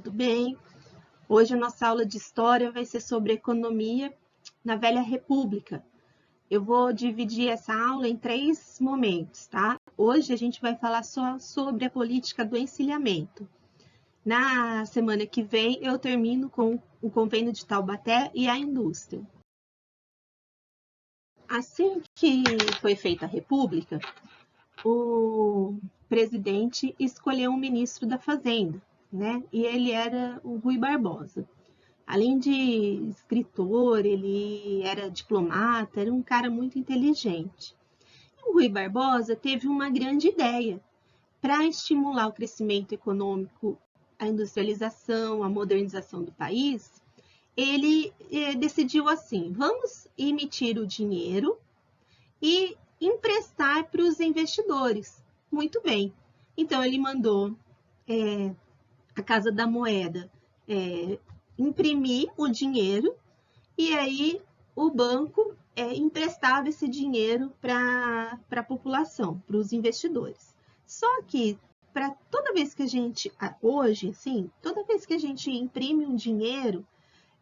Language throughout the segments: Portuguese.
tudo bem? Hoje a nossa aula de História vai ser sobre economia na Velha República. Eu vou dividir essa aula em 3 momentos, tá? Hoje a gente vai falar só sobre a política do encilhamento. Na semana que vem eu termino com o Convênio de Taubaté e a indústria. Assim que foi feita a República, o presidente escolheu um ministro da Fazenda, né? E ele era o Rui Barbosa. Além de escritor, ele era diplomata, era um cara muito inteligente. E o Rui Barbosa teve uma grande ideia para estimular o crescimento econômico, a industrialização, a modernização do país. Ele decidiu assim: vamos emitir o dinheiro e emprestar para os investidores. Muito bem. Então, ele mandou a Casa da Moeda imprimir o dinheiro e aí o banco emprestava esse dinheiro para a população, para os investidores. Só que toda vez que a gente, hoje, assim, toda vez que a gente imprime um dinheiro,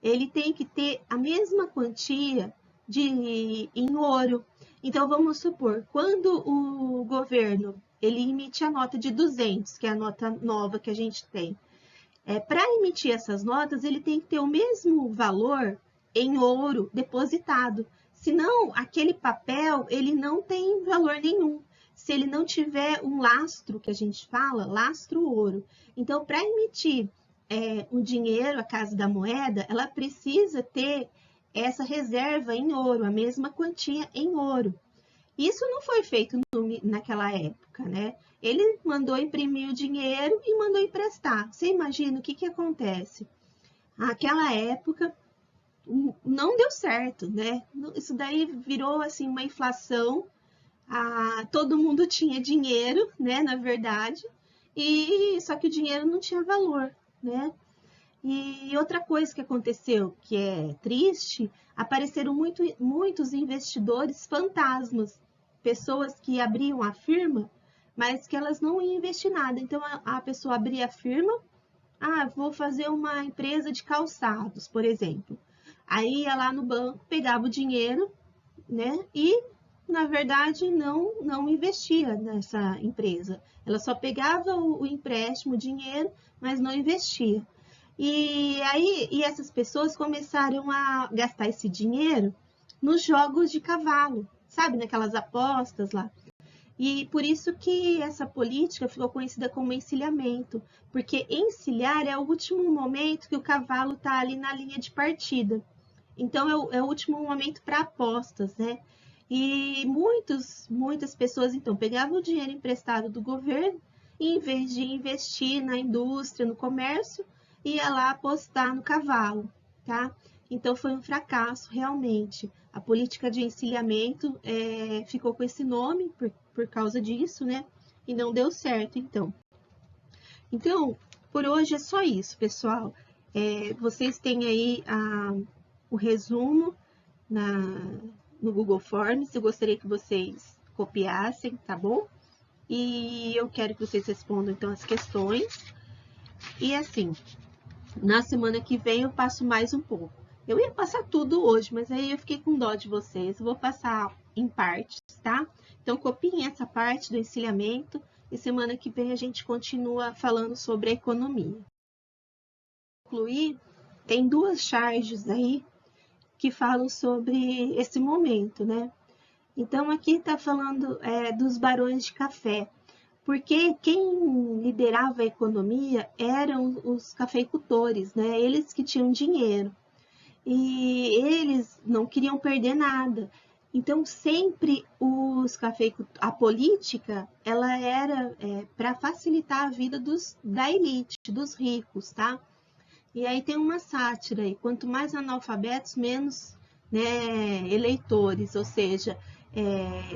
ele tem que ter a mesma quantia em ouro. Então, vamos supor, quando o governo ele emite a nota de 200, que é a nota nova que a gente tem, para emitir essas notas, ele tem que ter o mesmo valor em ouro depositado. Senão, aquele papel ele não tem valor nenhum. Se ele não tiver um lastro, que a gente fala, lastro ouro. Então, para emitir o dinheiro, a Casa da Moeda, ela precisa ter essa reserva em ouro, a mesma quantia em ouro. Isso não foi feito naquela época, né? Ele mandou imprimir o dinheiro e mandou emprestar. Você imagina o que acontece? Naquela época não deu certo, né? Isso daí virou assim uma inflação. Todo mundo tinha dinheiro, né? Na verdade, e só que o dinheiro não tinha valor, né? E outra coisa que aconteceu, que é triste, apareceram muitos investidores fantasmas, pessoas que abriam a firma, mas que elas não iam investir nada. Então, a pessoa abria a firma, vou fazer uma empresa de calçados, por exemplo. Aí ia lá no banco, pegava o dinheiro, né? E, na verdade, não investia nessa empresa. Ela só pegava o empréstimo, o dinheiro, mas não investia. E essas pessoas começaram a gastar esse dinheiro nos jogos de cavalo, sabe, naquelas apostas lá. E por isso que essa política ficou conhecida como encilhamento, porque encilhar é o último momento que o cavalo está ali na linha de partida. Então é o último momento para apostas, né? E muitas pessoas então pegavam o dinheiro emprestado do governo e em vez de investir na indústria, no comércio, ia lá apostar no cavalo, tá? Então foi um fracasso, realmente. A política de encilhamento ficou com esse nome por causa disso, né? E não deu certo, então. Então, por hoje é só isso, pessoal. Vocês têm aí o resumo no Google Forms. Eu gostaria que vocês copiassem, tá bom? E eu quero que vocês respondam, então, as questões. E assim, na semana que vem eu passo mais um pouco. Eu ia passar tudo hoje, mas aí eu fiquei com dó de vocês. Eu vou passar em partes, tá? Então, copiem essa parte do encilhamento e semana que vem a gente continua falando sobre a economia. Para concluir, tem 2 charges aí que falam sobre esse momento, né? Então, aqui está falando dos barões de café. Porque quem liderava a economia eram os cafeicultores, né? Eles que tinham dinheiro. E eles não queriam perder nada. Então, sempre a política, ela era para facilitar a vida da elite, dos ricos, tá? E aí tem uma sátira aí, quanto mais analfabetos, menos, né, eleitores, ou seja,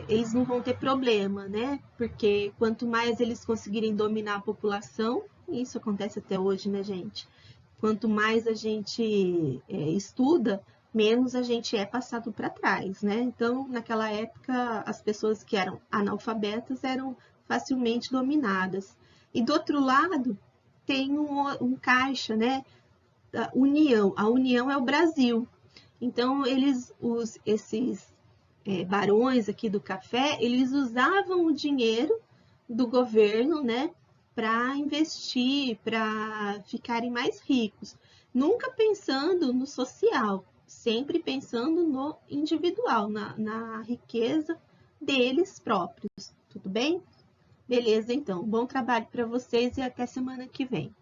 eles não vão ter problema, né? Porque quanto mais eles conseguirem dominar a população, isso acontece até hoje, né, gente? Quanto mais a gente estuda, menos a gente é passado para trás, né? Então, naquela época, as pessoas que eram analfabetas eram facilmente dominadas. E do outro lado, tem um caixa, né? Da União. A União é o Brasil. Então, esses barões aqui do café, eles usavam o dinheiro do governo, né, para investir, para ficarem mais ricos. Nunca pensando no social, sempre pensando no individual, na riqueza deles próprios. Tudo bem? Beleza, então. Bom trabalho para vocês e até semana que vem.